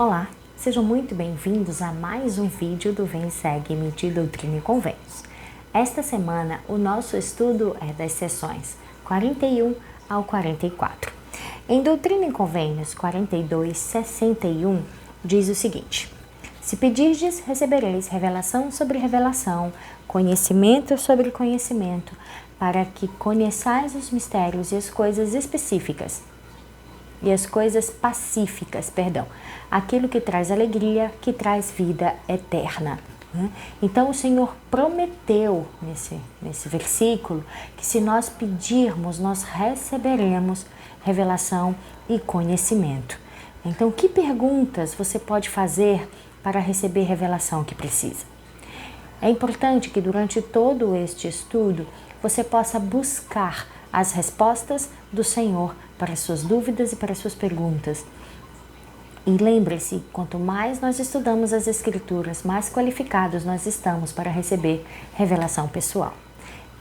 Olá, sejam muito bem-vindos a mais um vídeo do Vem Segue-me de Doutrina e Convênios. Esta semana o nosso estudo é das sessões 41 ao 44. Em Doutrina e Convênios 42, 61 diz o seguinte: se pedirdes, recebereis revelação sobre revelação, conhecimento sobre conhecimento, para que conheçais os mistérios e as coisas específicas, e as coisas pacíficas, aquilo que traz alegria, que traz vida eterna. Então o Senhor prometeu nesse versículo que se nós pedirmos, nós receberemos revelação e conhecimento. Então, que perguntas você pode fazer para receber revelação que precisa? É importante que durante todo este estudo você possa buscar as respostas do Senhor para as suas dúvidas e para as suas perguntas. E lembre-se, quanto mais nós estudamos as Escrituras, mais qualificados nós estamos para receber revelação pessoal.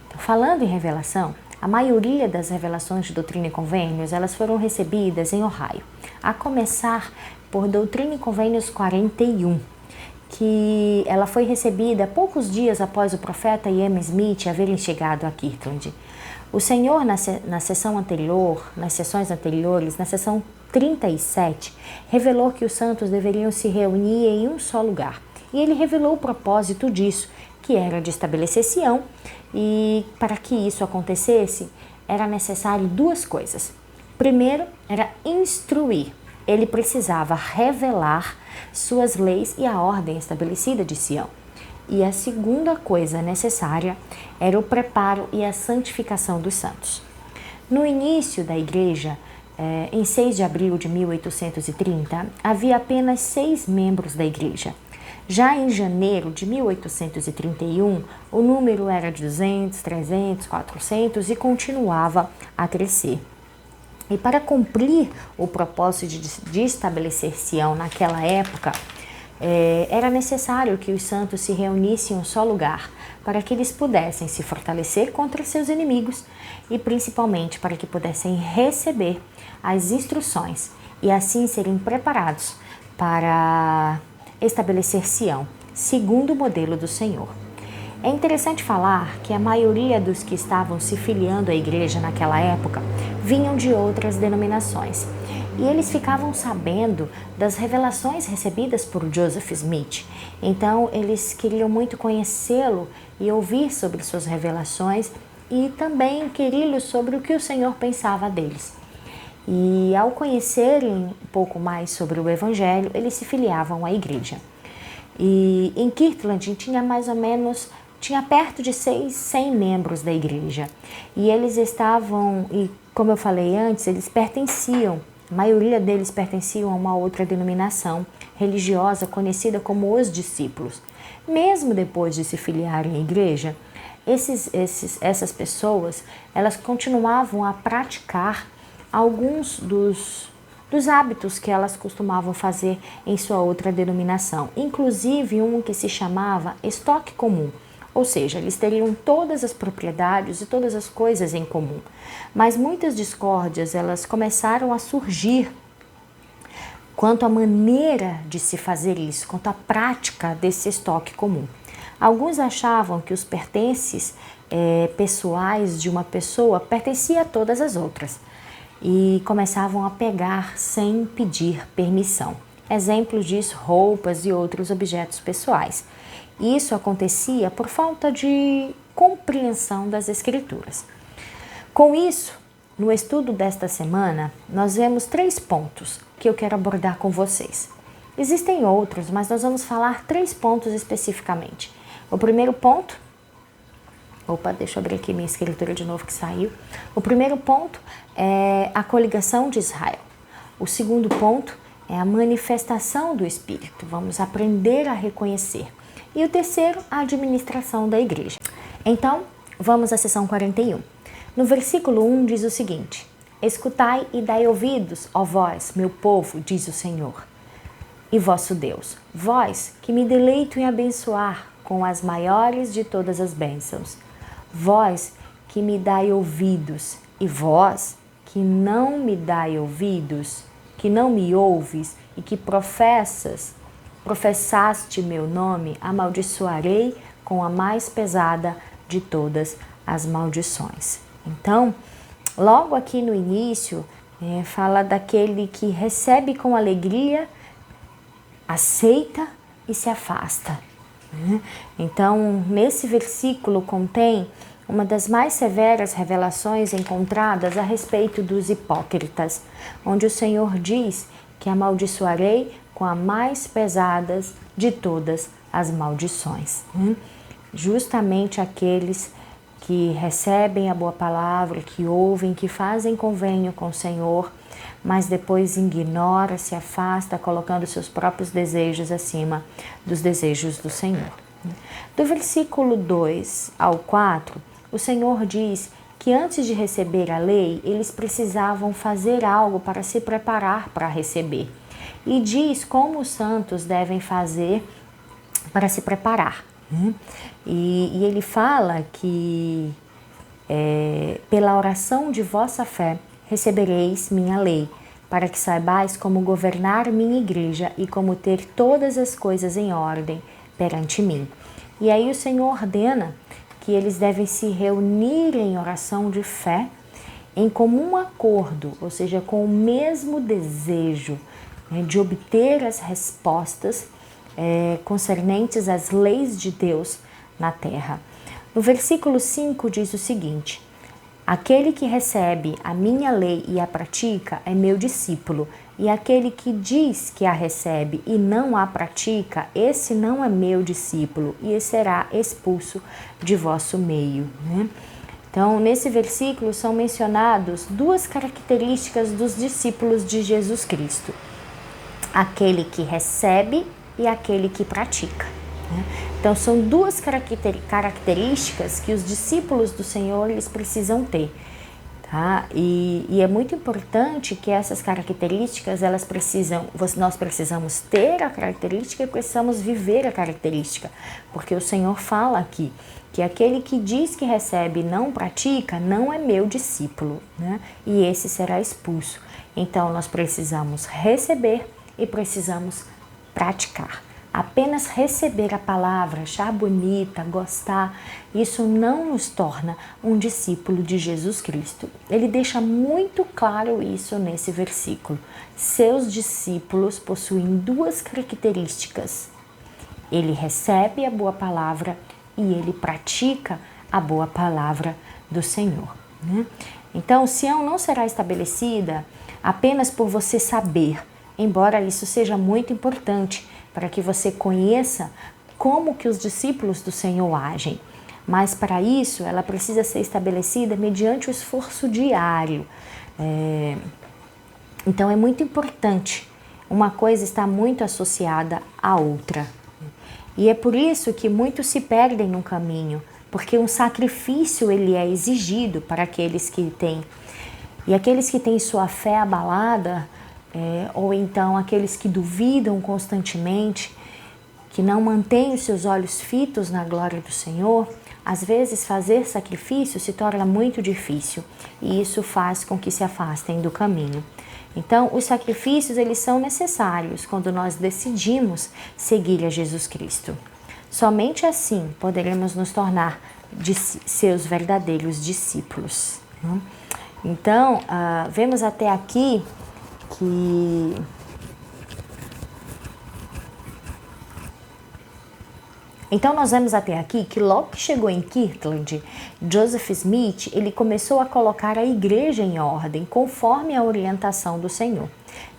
Então, falando em revelação, a maioria das revelações de Doutrina e Convênios, elas foram recebidas em Ohio, a começar por Doutrina e Convênios 41, que ela foi recebida poucos dias após o profeta I.M. Smith haverem chegado a Kirtland. O Senhor, na sessão anterior, nas sessões anteriores, na sessão 37, revelou que os santos deveriam se reunir em um só lugar. E ele revelou o propósito disso, que era de estabelecer Sião, e para que isso acontecesse, era necessário duas coisas. Primeiro, era instruir. Ele precisava revelar suas leis e a ordem estabelecida de Sião. E a segunda coisa necessária era o preparo e a santificação dos santos. No início da igreja, em 6 de abril de 1830, havia apenas 6 membros da igreja. Já em janeiro de 1831, o número era de 200, 300, 400 e continuava a crescer. E para cumprir o propósito de estabelecer Sião naquela época, era necessário que os santos se reunissem em um só lugar, para que eles pudessem se fortalecer contra seus inimigos e principalmente para que pudessem receber as instruções e assim serem preparados para estabelecer Sião, segundo o modelo do Senhor. É interessante falar que a maioria dos que estavam se filiando à igreja naquela época vinham de outras denominações. E eles ficavam sabendo das revelações recebidas por Joseph Smith. Então, eles queriam muito conhecê-lo e ouvir sobre suas revelações e também inquiri-lo sobre o que o Senhor pensava deles. E ao conhecerem um pouco mais sobre o Evangelho, eles se filiavam à igreja. E em Kirtland tinha perto de 100 membros da igreja. E eles estavam, e como eu falei antes, a maioria deles pertenciam a uma outra denominação religiosa conhecida como os discípulos. Mesmo depois de se filiarem à igreja, essas pessoas, elas continuavam a praticar alguns dos hábitos que elas costumavam fazer em sua outra denominação, inclusive um que se chamava estoque comum. Ou seja, eles teriam todas as propriedades e todas as coisas em comum. Mas muitas discórdias, elas começaram a surgir quanto à maneira de se fazer isso, quanto à prática desse estoque comum. Alguns achavam que os pertences pessoais de uma pessoa pertenciam a todas as outras e começavam a pegar sem pedir permissão. Exemplos disso, roupas e outros objetos pessoais. Isso acontecia por falta de compreensão das Escrituras. Com isso, no estudo desta semana, nós vemos 3 pontos que eu quero abordar com vocês. Existem outros, mas nós vamos falar 3 pontos especificamente. O primeiro ponto... deixa eu abrir aqui minha escritura de novo que saiu. O primeiro ponto é a coligação de Israel. O segundo ponto é a manifestação do Espírito. Vamos aprender a reconhecer. E o terceiro, a administração da igreja. Então, vamos à sessão 41. No versículo 1 diz o seguinte: escutai e dai ouvidos, ó vós, meu povo, diz o Senhor, e vosso Deus, vós que me deleito em abençoar com as maiores de todas as bênçãos, vós que me dai ouvidos, e vós que não me dai ouvidos, que não me ouves e que professaste meu nome, amaldiçoarei com a mais pesada de todas as maldições. Então, logo aqui no início, fala daquele que recebe com alegria, aceita e se afasta. Então, nesse versículo contém uma das mais severas revelações encontradas a respeito dos hipócritas, onde o Senhor diz que amaldiçoarei com a mais pesadas de todas as maldições. Justamente aqueles que recebem a boa palavra, que ouvem, que fazem convênio com o Senhor, mas depois ignora, se afasta, colocando seus próprios desejos acima dos desejos do Senhor. Do versículo 2 ao 4, o Senhor diz que antes de receber a lei, eles precisavam fazer algo para se preparar para receber. E diz como os santos devem fazer para se preparar. E ele fala que pela oração de vossa fé recebereis minha lei, para que saibais como governar minha igreja e como ter todas as coisas em ordem perante mim. E aí o Senhor ordena que eles devem se reunir em oração de fé, em comum acordo, ou seja, com o mesmo desejo de obter as respostas concernentes às leis de Deus na terra. No versículo 5 diz o seguinte: aquele que recebe a minha lei e a pratica é meu discípulo, e aquele que diz que a recebe e não a pratica, esse não é meu discípulo, e será expulso de vosso meio. Então, nesse versículo são mencionados duas características dos discípulos de Jesus Cristo: aquele que recebe e aquele que pratica. Então, são duas características que os discípulos do Senhor eles precisam ter. Tá? E é muito importante que essas características, nós precisamos ter a característica e precisamos viver a característica. Porque o Senhor fala aqui que aquele que diz que recebe e não pratica, não é meu discípulo, e esse será expulso. Então, nós precisamos receber e precisamos praticar. Apenas receber a palavra, achar bonita, gostar, isso não nos torna um discípulo de Jesus Cristo. Ele deixa muito claro isso nesse versículo. Seus discípulos possuem duas características: ele recebe a boa palavra e ele pratica a boa palavra do Senhor. Então, Sião não será estabelecida apenas por você saber, embora isso seja muito importante para que você conheça como que os discípulos do Senhor agem. Mas para isso ela precisa ser estabelecida mediante o esforço diário. Então é muito importante. Uma coisa está muito associada à outra. E é por isso que muitos se perdem no caminho, porque um sacrifício ele é exigido para aqueles que têm. E aqueles que têm sua fé abalada, ou então aqueles que duvidam constantemente, que não mantêm os seus olhos fitos na glória do Senhor, às vezes fazer sacrifício se torna muito difícil e isso faz com que se afastem do caminho. Então, os sacrifícios eles são necessários quando nós decidimos seguir a Jesus Cristo. Somente assim poderemos nos tornar seus verdadeiros discípulos. Então, vemos até aqui que nós vemos até aqui que logo que chegou em Kirtland, Joseph Smith, ele começou a colocar a igreja em ordem, conforme a orientação do Senhor.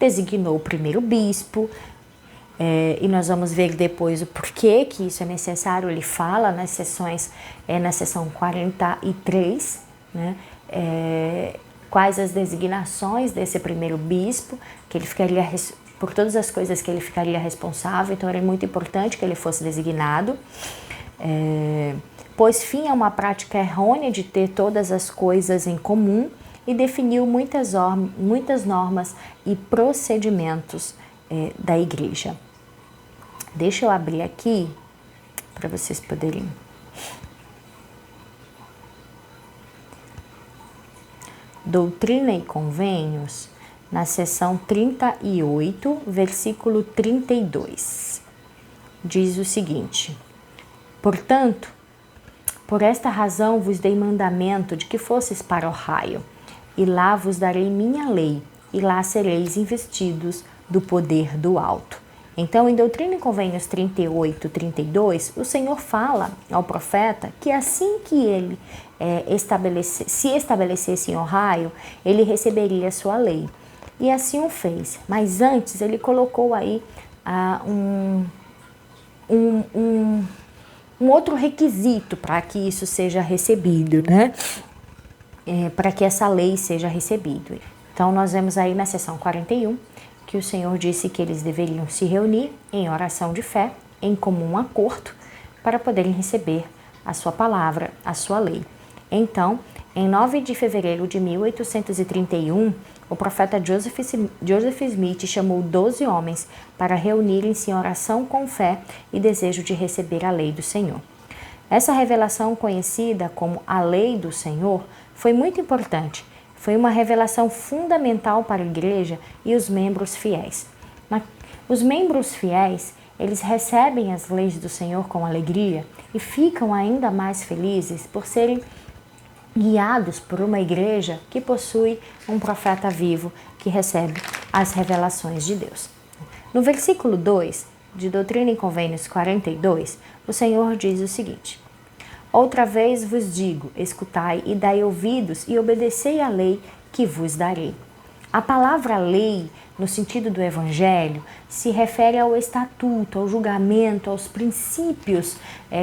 Designou o primeiro bispo, e nós vamos ver depois o porquê que isso é necessário. Ele fala nas sessões, na sessão 43, quais as designações desse primeiro bispo, que ele ficaria por todas as coisas que ele ficaria responsável. Então era muito importante que ele fosse designado. Pôs fim a uma prática errônea de ter todas as coisas em comum e definiu muitas normas e procedimentos da igreja. Deixa eu abrir aqui para vocês poderem. Doutrina e Convênios, na seção 38, versículo 32. Diz o seguinte: portanto, por esta razão vos dei mandamento de que fosseis para o raio, e lá vos darei minha lei, e lá sereis investidos do poder do alto. Então, em Doutrina e Convênios 38, 32, o Senhor fala ao profeta que assim que ele se estabelecesse em Ohio, ele receberia a sua lei. E assim o fez. Mas antes, ele colocou aí um outro requisito para que isso seja recebido, né? Para que essa lei seja recebida. Então, nós vemos aí na seção 41 que o Senhor disse que eles deveriam se reunir em oração de fé, em comum acordo, para poderem receber a sua palavra, a sua lei. Então, em 9 de fevereiro de 1831, o profeta Joseph Smith chamou 12 homens para reunirem-se em oração com fé e desejo de receber a lei do Senhor. Essa revelação, conhecida como a lei do Senhor, foi muito importante. Foi uma revelação fundamental para a igreja e os membros fiéis. Os membros fiéis, eles recebem as leis do Senhor com alegria e ficam ainda mais felizes por serem guiados por uma igreja que possui um profeta vivo que recebe as revelações de Deus. No versículo 2 de Doutrina e Convênios 42, o Senhor diz o seguinte: outra vez vos digo, escutai e dai ouvidos e obedecei à lei que vos darei. A palavra lei, no sentido do Evangelho, se refere ao estatuto, ao julgamento, aos princípios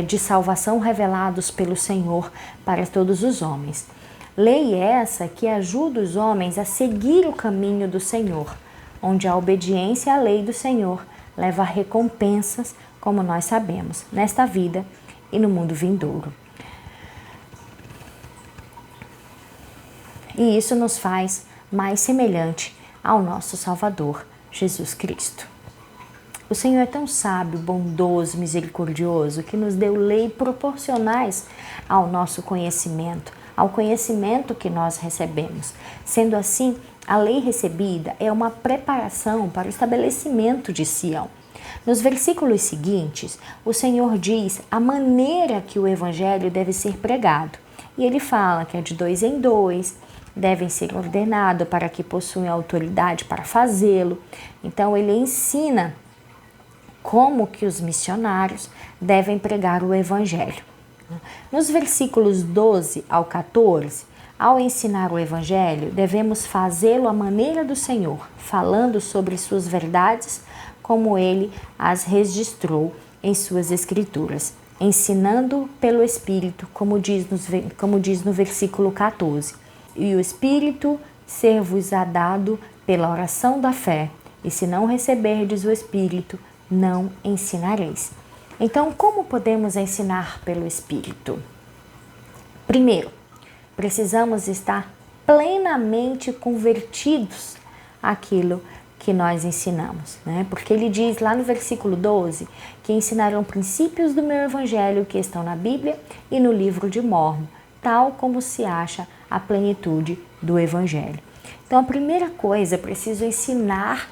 de salvação revelados pelo Senhor para todos os homens. Lei essa que ajuda os homens a seguir o caminho do Senhor, onde a obediência à lei do Senhor leva a recompensas, como nós sabemos, nesta vida e no mundo vindouro. E isso nos faz mais semelhante ao nosso Salvador, Jesus Cristo. O Senhor é tão sábio, bondoso, misericordioso, que nos deu lei proporcionais ao nosso conhecimento, ao conhecimento que nós recebemos. Sendo assim, a lei recebida é uma preparação para o estabelecimento de Sião. Nos versículos seguintes, o Senhor diz a maneira que o Evangelho deve ser pregado. E ele fala que é de 2 em 2, devem ser ordenados para que possuam autoridade para fazê-lo. Então, ele ensina como que os missionários devem pregar o Evangelho. Nos versículos 12 ao 14, ao ensinar o Evangelho, devemos fazê-lo à maneira do Senhor, falando sobre suas verdades, como ele as registrou em suas Escrituras, ensinando pelo Espírito, como diz no versículo 14. E o Espírito ser-vos-á dado pela oração da fé, e se não receberdes o Espírito, não ensinareis. Então, como podemos ensinar pelo Espírito? Primeiro, precisamos estar plenamente convertidos àquilo que nós ensinamos, né? Porque ele diz lá no versículo 12 que ensinarão princípios do meu Evangelho que estão na Bíblia e no livro de Mórmon, tal como se acha a plenitude do Evangelho. Então, a primeira coisa, eu preciso ensinar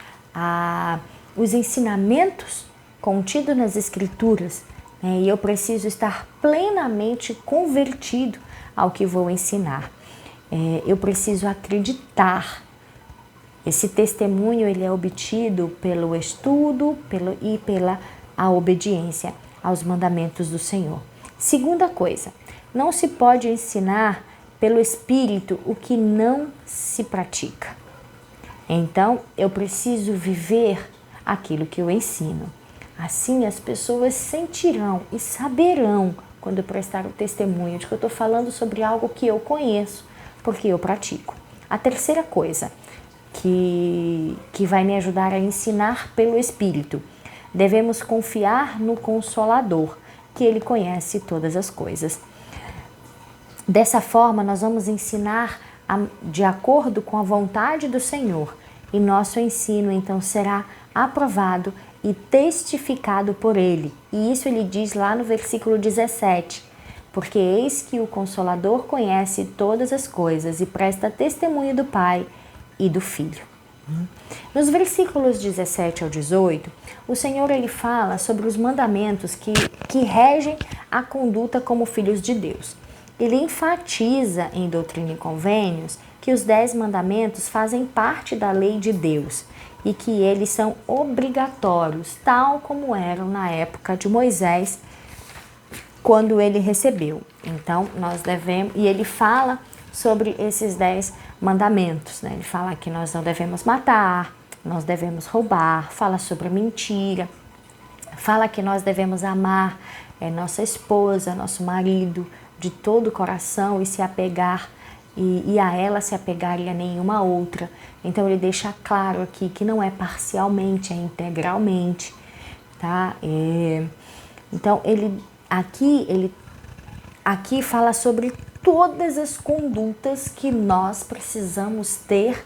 os ensinamentos contidos nas Escrituras, né? E eu preciso estar plenamente convertido ao que vou ensinar. Eu preciso acreditar. Esse testemunho ele é obtido pelo estudo e pela obediência aos mandamentos do Senhor. Segunda coisa, não se pode ensinar pelo Espírito o que não se pratica. Então, eu preciso viver aquilo que eu ensino. Assim, as pessoas sentirão e saberão, quando eu prestar o testemunho, de que eu estou falando sobre algo que eu conheço, porque eu pratico. A terceira coisa que vai me ajudar a ensinar pelo Espírito, devemos confiar no Consolador, que Ele conhece todas as coisas. Dessa forma, nós vamos ensinar de acordo com a vontade do Senhor, e nosso ensino então será aprovado e testificado por Ele. E isso ele diz lá no versículo 17, porque eis que o Consolador conhece todas as coisas e presta testemunho do Pai e do Filho. Nos versículos 17 ao 18, o Senhor ele fala sobre os mandamentos que regem a conduta como filhos de Deus. Ele enfatiza em Doutrina e Convênios que os 10 mandamentos fazem parte da lei de Deus e que eles são obrigatórios, tal como eram na época de Moisés, quando ele recebeu. Então, nós devemos... E ele fala sobre esses 10 mandamentos, né? Ele fala que nós não devemos matar, nós devemos roubar, fala sobre a mentira, fala que nós devemos amar nossa esposa, nosso marido, de todo o coração e se apegar, e a ela se apegar e a nenhuma outra. Então ele deixa claro aqui que não é parcialmente, é integralmente, tá? Então ele aqui fala sobre todas as condutas que nós precisamos ter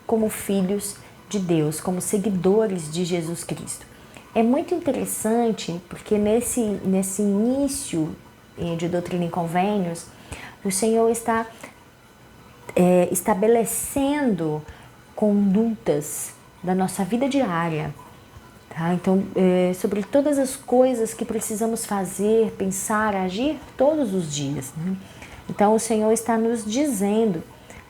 como filhos de Deus, como seguidores de Jesus Cristo. É muito interessante porque nesse início de Doutrina e Convênios, o Senhor está estabelecendo condutas da nossa vida diária, tá? Então, sobre todas as coisas que precisamos fazer, pensar, agir todos os dias, né? Então, o Senhor está nos dizendo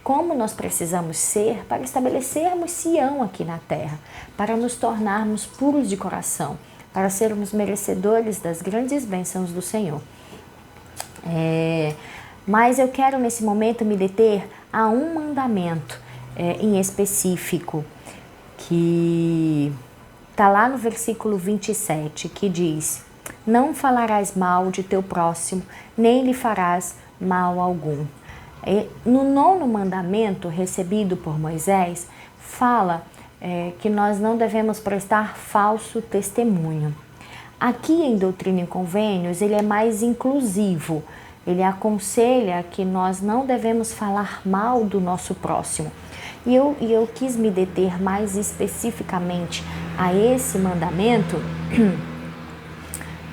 como nós precisamos ser para estabelecermos Sião aqui na terra, para nos tornarmos puros de coração, para sermos merecedores das grandes bênçãos do Senhor. Mas eu quero nesse momento me deter a um mandamento em específico, que está lá no versículo 27, que diz: não falarás mal de teu próximo, nem lhe farás mal algum. No 9º mandamento recebido por Moisés, fala que nós não devemos prestar falso testemunho. Aqui em Doutrina e Convênios, ele é mais inclusivo. Ele aconselha que nós não devemos falar mal do nosso próximo. E eu quis me deter mais especificamente a esse mandamento,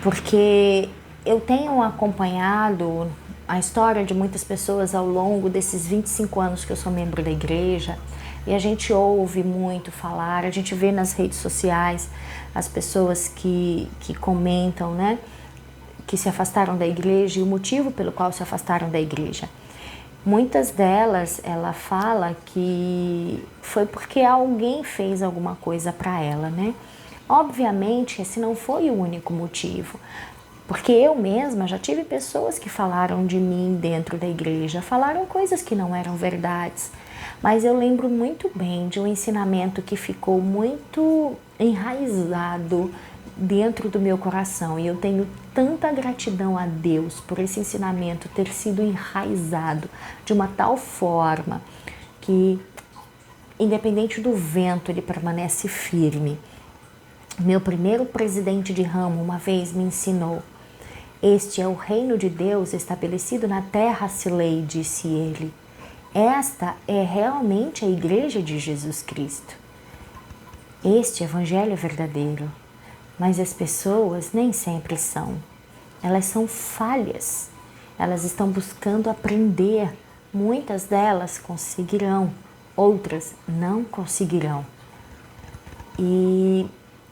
porque eu tenho acompanhado a história de muitas pessoas ao longo desses 25 anos que eu sou membro da igreja, e a gente ouve muito falar, a gente vê nas redes sociais as pessoas que comentam, né, que se afastaram da igreja e o motivo pelo qual se afastaram da igreja. Muitas delas, ela fala que foi porque alguém fez alguma coisa para ela, né? Obviamente, esse não foi o único motivo, porque eu mesma já tive pessoas que falaram de mim dentro da igreja, falaram coisas que não eram verdades, mas eu lembro muito bem de um ensinamento que ficou muito enraizado dentro do meu coração, e eu tenho tanta gratidão a Deus por esse ensinamento ter sido enraizado de uma tal forma que, independente do vento, ele permanece firme. Meu primeiro presidente de ramo uma vez me ensinou: este é o reino de Deus estabelecido na terra, Silei, disse ele. Esta é realmente a igreja de Jesus Cristo. Este evangelho é verdadeiro, mas as pessoas nem sempre são. Elas são falhas. Elas estão buscando aprender. Muitas delas conseguirão, outras não conseguirão. E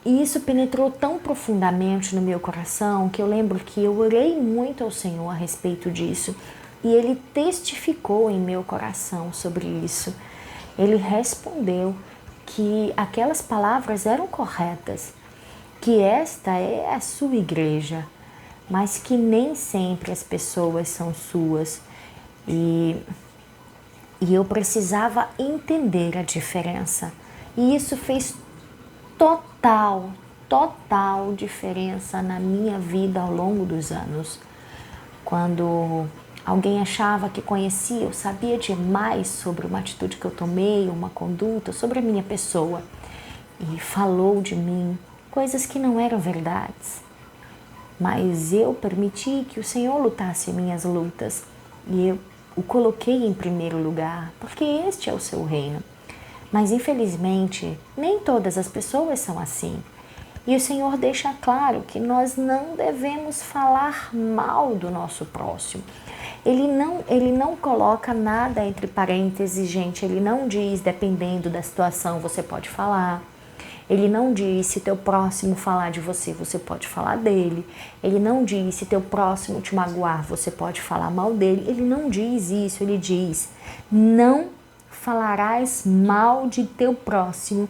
isso penetrou tão profundamente no meu coração que eu lembro que eu orei muito ao Senhor a respeito disso. E Ele testificou em meu coração sobre isso. Ele respondeu que aquelas palavras eram corretas, que esta é a sua igreja, mas que nem sempre as pessoas são suas. E eu precisava entender a diferença. E isso fez total diferença na minha vida ao longo dos anos. Quando alguém achava que conhecia, eu sabia demais sobre uma atitude que eu tomei, uma conduta, sobre a minha pessoa, e falou de mim coisas que não eram verdades. Mas eu permiti que o Senhor lutasse minhas lutas, e eu o coloquei em primeiro lugar, porque este é o seu reino. Mas infelizmente, nem todas as pessoas são assim. E o Senhor deixa claro que nós não devemos falar mal do nosso próximo. Ele não coloca nada entre parênteses, gente. Ele não diz, dependendo da situação, você pode falar. Ele não diz, se teu próximo falar de você, você pode falar dele. Ele não diz, se teu próximo te magoar, você pode falar mal dele. Ele não diz isso, ele diz, não falarás mal de teu próximo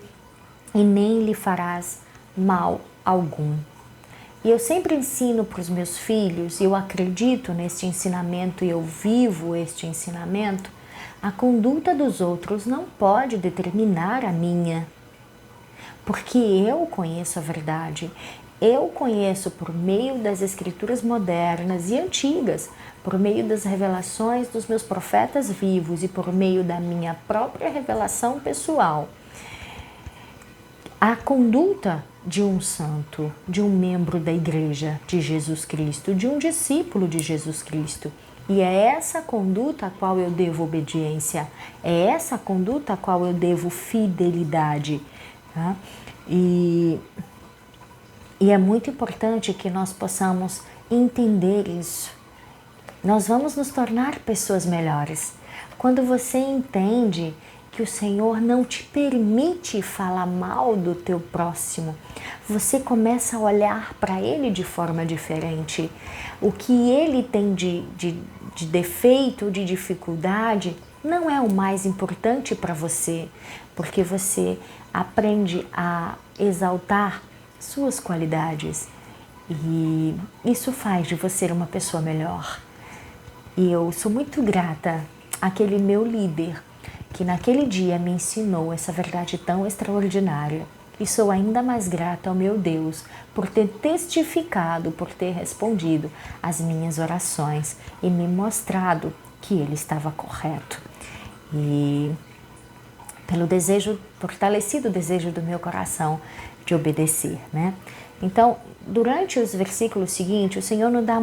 e nem lhe farás mal algum. E eu sempre ensino para os meus filhos, e eu acredito neste ensinamento e eu vivo este ensinamento, a conduta dos outros não pode determinar a minha, porque eu conheço a verdade. Eu conheço por meio das escrituras modernas e antigas, por meio das revelações dos meus profetas vivos e por meio da minha própria revelação pessoal, a conduta de um santo, de um membro da igreja de Jesus Cristo, de um discípulo de Jesus Cristo. E é essa conduta a qual eu devo obediência, é essa conduta a qual eu devo fidelidade. Tá? E é muito importante que nós possamos entender isso. Nós vamos nos tornar pessoas melhores. Quando você entende que o Senhor não te permite falar mal do teu próximo, você começa a olhar para ele de forma diferente. O que ele tem de defeito, de dificuldade, não é o mais importante para você, porque você aprende a exaltar suas qualidades e isso faz de você uma pessoa melhor. E eu sou muito grata àquele meu líder que naquele dia me ensinou essa verdade tão extraordinária. E sou ainda mais grata ao meu Deus por ter testificado, por ter respondido às minhas orações e me mostrado que ele estava correto. E pelo desejo, fortalecido desejo do meu coração de obedecer, né? Então, durante os versículos seguintes, o Senhor nos dá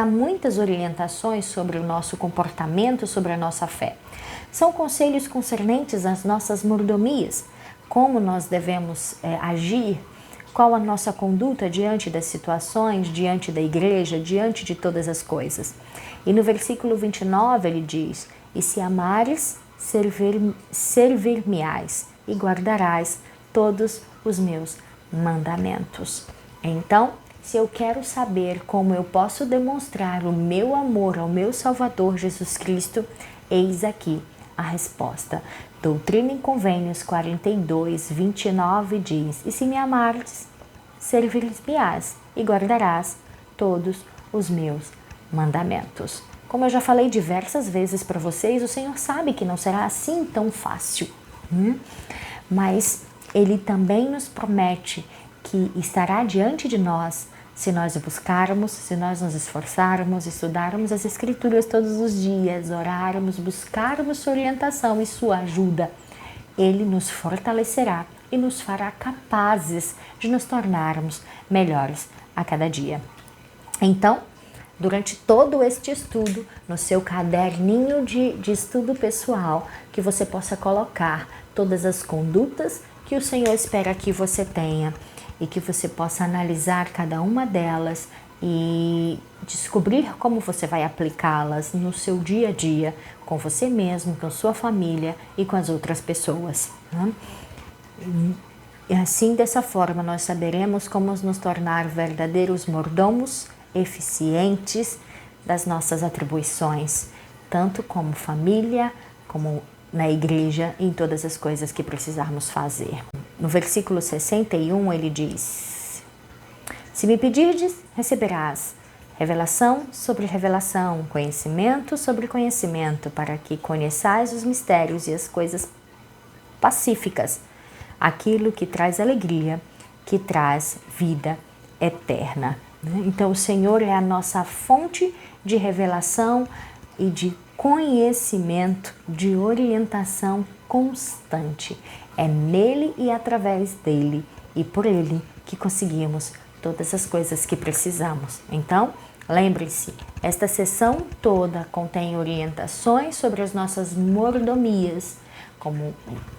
muitas orientações sobre o nosso comportamento, sobre a nossa fé. São conselhos concernentes às nossas mordomias, como nós devemos agir, qual a nossa conduta diante das situações, diante da igreja, diante de todas as coisas. E no versículo 29 ele diz, e se amares, servir-me-ás e guardarás todos os meus mandamentos. Então, se eu quero saber como eu posso demonstrar o meu amor ao meu Salvador Jesus Cristo, eis aqui a resposta. Doutrina e Convênios 42, 29 diz, e se me amares, servir-me-ás e guardarás todos os meus mandamentos. Como eu já falei diversas vezes para vocês, o Senhor sabe que não será assim tão fácil, mas Ele também nos promete que estará diante de nós se nós o buscarmos, se nós nos esforçarmos, estudarmos as Escrituras todos os dias, orarmos, buscarmos sua orientação e sua ajuda. Ele nos fortalecerá e nos fará capazes de nos tornarmos melhores a cada dia. Então, durante todo este estudo, no seu caderninho de estudo pessoal, que você possa colocar todas as condutas que o Senhor espera que você tenha e que você possa analisar cada uma delas e descobrir como você vai aplicá-las no seu dia a dia, com você mesmo, com sua família e com as outras pessoas. E assim, dessa forma, nós saberemos como nos tornar verdadeiros mordomos eficientes das nossas atribuições, tanto como família, como na igreja e em todas as coisas que precisarmos fazer. No versículo 61 ele diz, se me pedirdes, receberás revelação sobre revelação, conhecimento sobre conhecimento, para que conheçais os mistérios e as coisas pacíficas, aquilo que traz alegria, que traz vida eterna. Então o Senhor é a nossa fonte de revelação e de conhecimento, de orientação constante. É nele e através dele e por ele que conseguimos todas as coisas que precisamos. Então, lembre-se, esta sessão toda contém orientações sobre as nossas mordomias como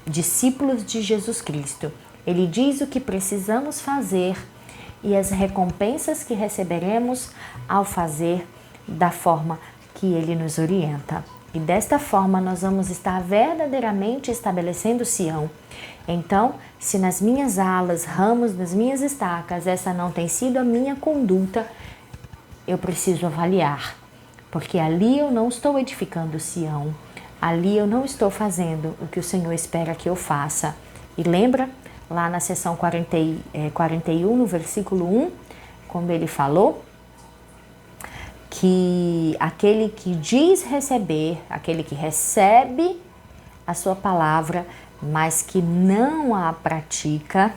discípulos de Jesus Cristo. Ele diz o que precisamos fazer e as recompensas que receberemos ao fazer da forma que Ele nos orienta. E desta forma nós vamos estar verdadeiramente estabelecendo Sião. Então, se nas minhas alas, ramos, nas minhas estacas, essa não tem sido a minha conduta, eu preciso avaliar. Porque ali eu não estou edificando Sião. Ali eu não estou fazendo o que o Senhor espera que eu faça. E lembra, lá na seção 41, no versículo 1, como ele falou, que aquele que diz receber, aquele que recebe a sua palavra, mas que não a pratica,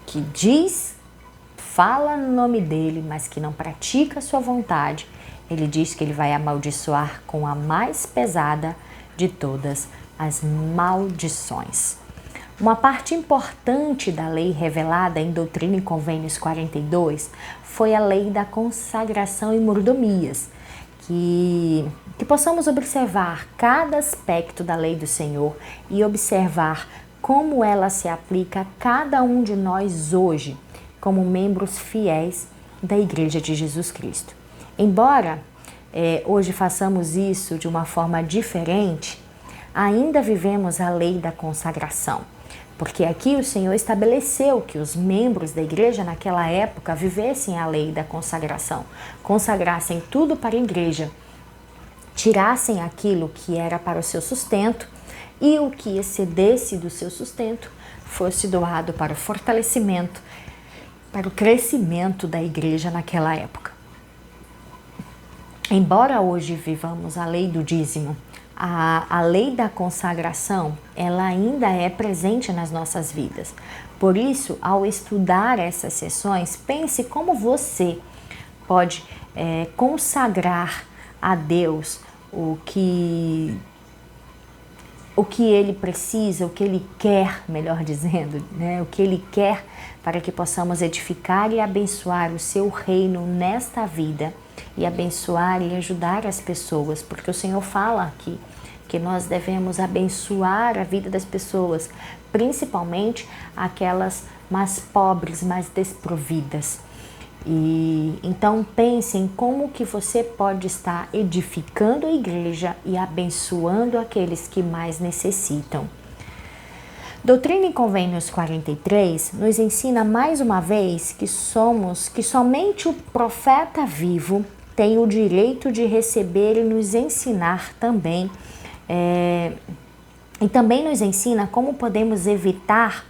que diz, fala no nome dele, mas que não pratica a sua vontade, ele diz que ele vai amaldiçoar com a mais pesada de todas as maldições. Uma parte importante da lei revelada em Doutrina e Convênios 42 foi a lei da consagração e mordomias, que possamos observar cada aspecto da lei do Senhor e observar como ela se aplica a cada um de nós hoje, como membros fiéis da Igreja de Jesus Cristo. Embora hoje façamos isso de uma forma diferente, ainda vivemos a lei da consagração. Porque aqui o Senhor estabeleceu que os membros da igreja naquela época vivessem a lei da consagração, consagrassem tudo para a igreja, tirassem aquilo que era para o seu sustento e o que excedesse do seu sustento fosse doado para o fortalecimento, para o crescimento da igreja naquela época. Embora hoje vivamos a lei do dízimo, a lei da consagração, ela ainda é presente nas nossas vidas. Por isso, ao estudar essas sessões, pense como você pode consagrar a Deus o que Ele precisa, o que Ele quer, melhor dizendo, né? O que Ele quer para que possamos edificar e abençoar o seu reino nesta vida e abençoar e ajudar as pessoas, porque o Senhor fala aqui que nós devemos abençoar a vida das pessoas, principalmente aquelas mais pobres, mais desprovidas. E então pense em como que você pode estar edificando a igreja e abençoando aqueles que mais necessitam. Doutrina e Convênios 43 nos ensina mais uma vez que somente o profeta vivo tem o direito de receber e nos ensinar também. E também nos ensina como podemos evitar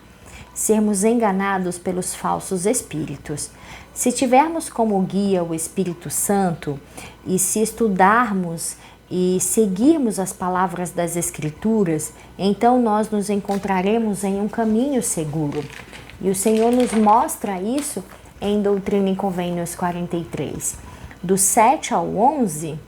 sermos enganados pelos falsos espíritos. Se tivermos como guia o Espírito Santo e se estudarmos e seguirmos as palavras das Escrituras, então nós nos encontraremos em um caminho seguro. E o Senhor nos mostra isso em Doutrina e Convênios 43. Do 7 ao 11,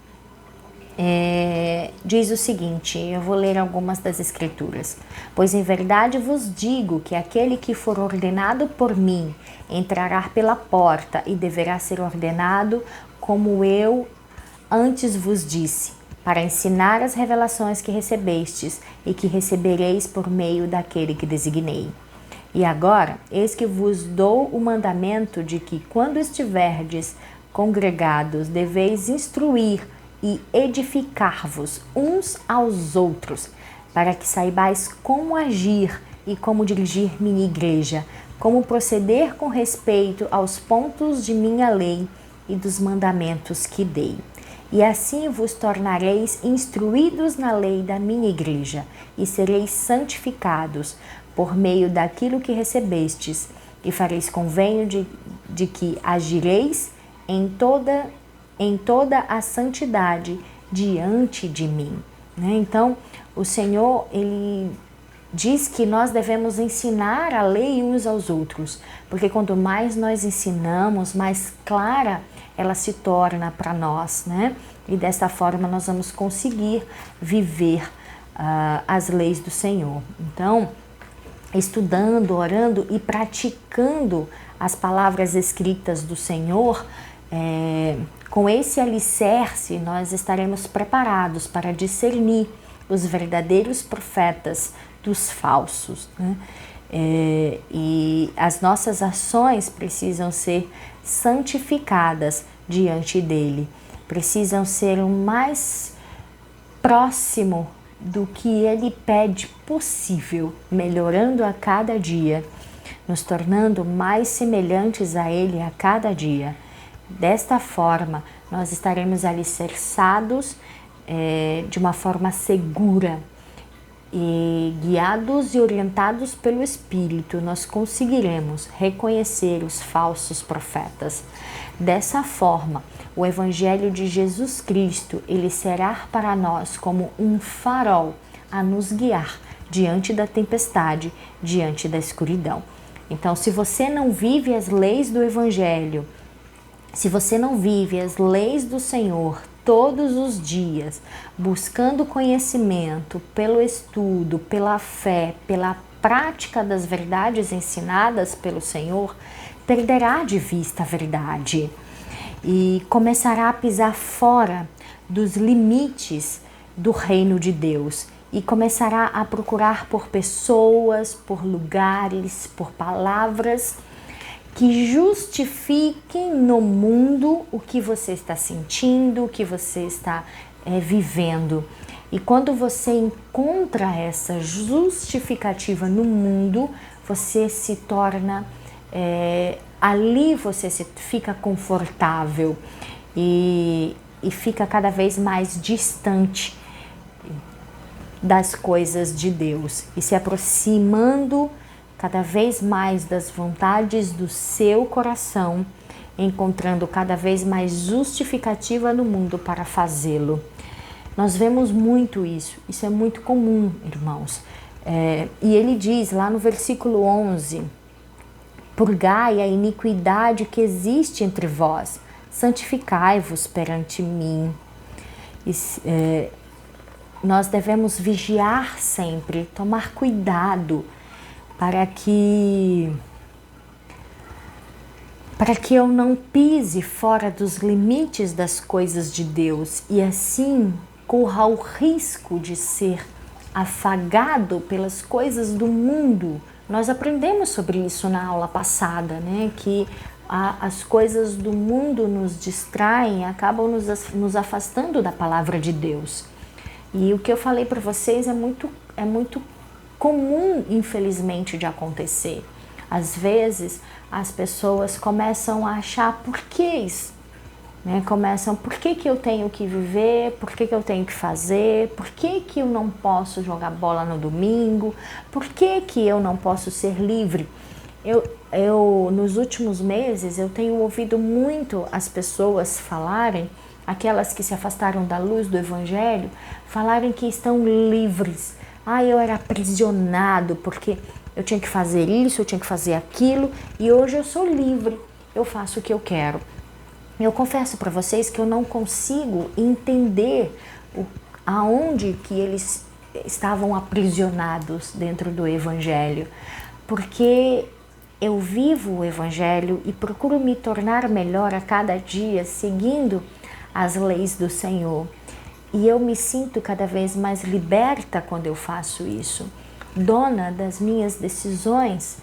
diz o seguinte, eu vou ler algumas das Escrituras. Pois em verdade vos digo que aquele que for ordenado por mim entrará pela porta e deverá ser ordenado como eu antes vos disse, para ensinar as revelações que recebestes e que recebereis por meio daquele que designei. E agora, eis que vos dou o mandamento de que, quando estiverdes congregados, deveis instruir e edificar-vos uns aos outros, para que saibais como agir e como dirigir minha igreja, como proceder com respeito aos pontos de minha lei e dos mandamentos que dei. E assim vos tornareis instruídos na lei da minha igreja, e sereis santificados por meio daquilo que recebestes, e fareis convênio de que agireis em toda a santidade diante de mim. Então, o Senhor, Ele diz que nós devemos ensinar a lei uns aos outros, porque quanto mais nós ensinamos, mais clara ela se torna para nós, né? E desta forma nós vamos conseguir viver as leis do Senhor. Então, estudando, orando e praticando as palavras escritas do Senhor, com esse alicerce nós estaremos preparados para discernir os verdadeiros profetas dos falsos, né? E as nossas ações precisam ser santificadas diante dele. precisam ser o mais próximo do que Ele pede possível, melhorando a cada dia, nos tornando mais semelhantes a Ele a cada dia. Desta forma, nós estaremos alicerçados de uma forma segura e guiados e orientados pelo Espírito, nós conseguiremos reconhecer os falsos profetas. Dessa forma, o Evangelho de Jesus Cristo, ele será para nós como um farol a nos guiar diante da tempestade, diante da escuridão. Então, se você não vive as leis do Evangelho, se você não vive as leis do Senhor todos os dias, buscando conhecimento pelo estudo, pela fé, pela prática das verdades ensinadas pelo Senhor, perderá de vista a verdade e começará a pisar fora dos limites do reino de Deus e começará a procurar por pessoas, por lugares, por palavras que justifiquem no mundo o que você está sentindo, o que você está vivendo. E quando você encontra essa justificativa no mundo, você se torna, ali você fica confortável e fica cada vez mais distante das coisas de Deus e se aproximando cada vez mais das vontades do seu coração, encontrando cada vez mais justificativa no mundo para fazê-lo. Nós vemos muito isso é muito comum, irmãos. E ele diz lá no versículo 11, purgai a iniquidade que existe entre vós, santificai-vos perante mim. Nós devemos vigiar sempre, tomar cuidado, para que eu não pise fora dos limites das coisas de Deus e assim corra o risco de ser afagado pelas coisas do mundo. Nós aprendemos sobre isso na aula passada, né? Que as coisas do mundo nos distraem, acabam nos afastando da palavra de Deus. E o que eu falei para vocês é muito comum, infelizmente, de acontecer. Às vezes, as pessoas começam a achar porquês, né? Por que eu tenho que viver, por que eu tenho que fazer, por que eu não posso jogar bola no domingo, por que eu não posso ser livre. Nos últimos meses, eu tenho ouvido muito as pessoas falarem, aquelas que se afastaram da luz do Evangelho, falarem que estão livres. Eu era aprisionado porque eu tinha que fazer isso, eu tinha que fazer aquilo e hoje eu sou livre, eu faço o que eu quero. Eu confesso para vocês que eu não consigo entender aonde que eles estavam aprisionados dentro do Evangelho, porque eu vivo o Evangelho e procuro me tornar melhor a cada dia, seguindo as leis do Senhor. E eu me sinto cada vez mais liberta quando eu faço isso, dona das minhas decisões,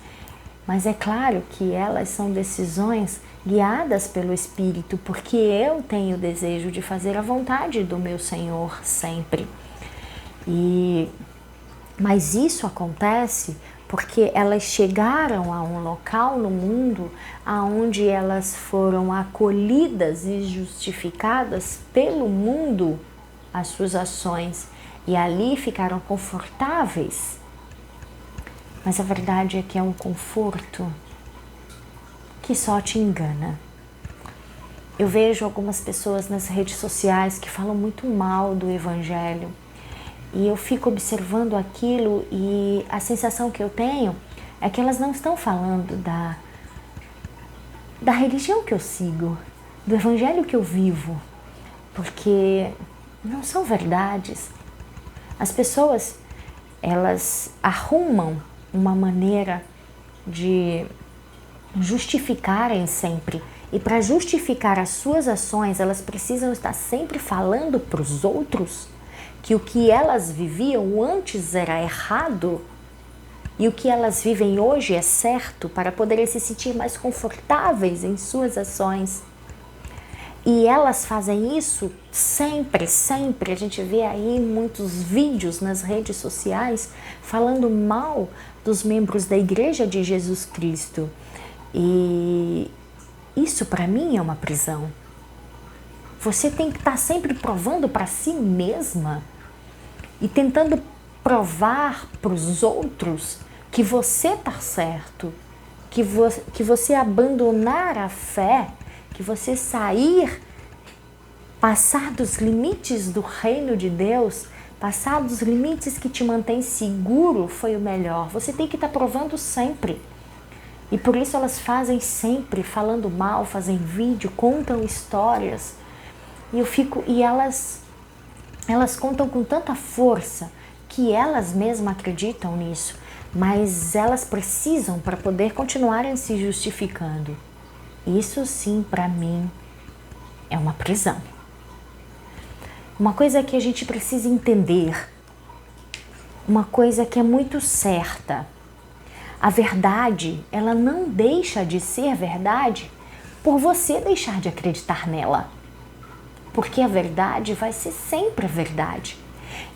mas é claro que elas são decisões guiadas pelo Espírito, porque eu tenho o desejo de fazer a vontade do meu Senhor sempre. Mas isso acontece porque elas chegaram a um local no mundo onde elas foram acolhidas e justificadas pelo mundo, as suas ações, e ali ficaram confortáveis. Mas a verdade é que é um conforto que só te engana. Eu vejo algumas pessoas nas redes sociais que falam muito mal do Evangelho e eu fico observando aquilo e a sensação que eu tenho é que elas não estão falando da religião que eu sigo, do Evangelho que eu vivo, porque não são verdades. As pessoas, elas arrumam uma maneira de justificarem sempre. E para justificar as suas ações, elas precisam estar sempre falando para os outros que o que elas viviam antes era errado e o que elas vivem hoje é certo, para poderem se sentir mais confortáveis em suas ações. E elas fazem isso sempre, sempre. A gente vê aí muitos vídeos nas redes sociais falando mal dos membros da Igreja de Jesus Cristo. E isso para mim é uma prisão. Você tem que estar sempre provando para si mesma e tentando provar para os outros que você está certo, que você abandonar a fé, que você sair, passar dos limites do reino de Deus, passar dos limites que te mantém seguro foi o melhor. Você tem que estar provando sempre. E por isso elas fazem sempre, falando mal, fazem vídeo, contam histórias. E elas contam com tanta força que elas mesmas acreditam nisso, mas elas precisam para poder continuarem se justificando. Isso sim, para mim, é uma prisão. Uma coisa que a gente precisa entender, uma coisa que é muito certa. A verdade, ela não deixa de ser verdade por você deixar de acreditar nela. Porque a verdade vai ser sempre a verdade.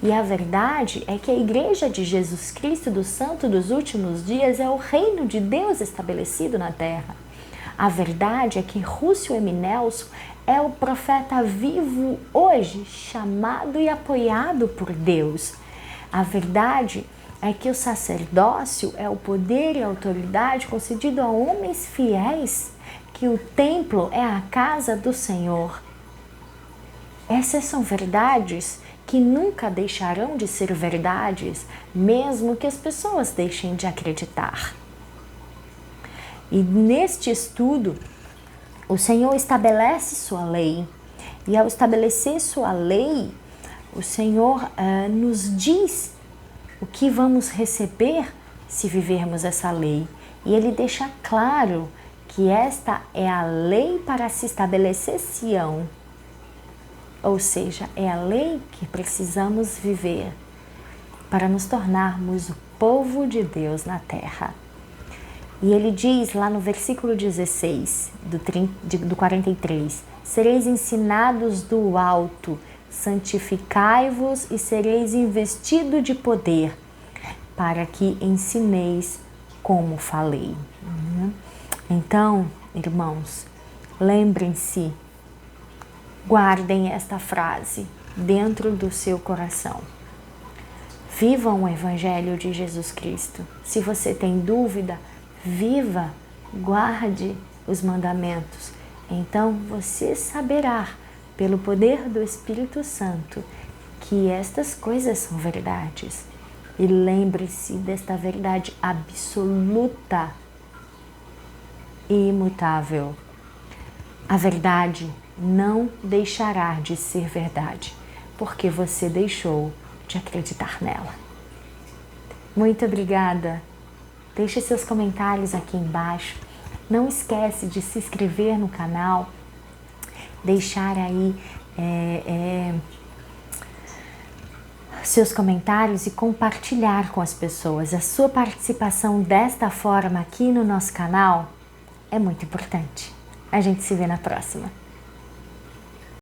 E a verdade é que a Igreja de Jesus Cristo do Santo dos Últimos Dias é o reino de Deus estabelecido na terra. A verdade é que Rússio M. Nelson é o profeta vivo hoje, chamado e apoiado por Deus. A verdade é que o sacerdócio é o poder e a autoridade concedido a homens fiéis, que o templo é a casa do Senhor. Essas são verdades que nunca deixarão de ser verdades, mesmo que as pessoas deixem de acreditar. E neste estudo, o Senhor estabelece sua lei. E ao estabelecer sua lei, o Senhor nos diz o que vamos receber se vivermos essa lei. E Ele deixa claro que esta é a lei para se estabelecer Sião. Ou seja, é a lei que precisamos viver para nos tornarmos o povo de Deus na terra. E ele diz lá no versículo 16 do 43, sereis ensinados do alto, santificai-vos e sereis investidos de poder, para que ensineis como falei. Então, irmãos, lembrem-se, guardem esta frase dentro do seu coração. Vivam o Evangelho de Jesus Cristo. Se você tem dúvida, viva, guarde os mandamentos. Então você saberá, pelo poder do Espírito Santo, que estas coisas são verdades. E lembre-se desta verdade absoluta e imutável. A verdade não deixará de ser verdade, porque você deixou de acreditar nela. Muito obrigada. Deixe seus comentários aqui embaixo. Não esquece de se inscrever no canal, deixar aí seus comentários e compartilhar com as pessoas. A sua participação desta forma aqui no nosso canal é muito importante. A gente se vê na próxima.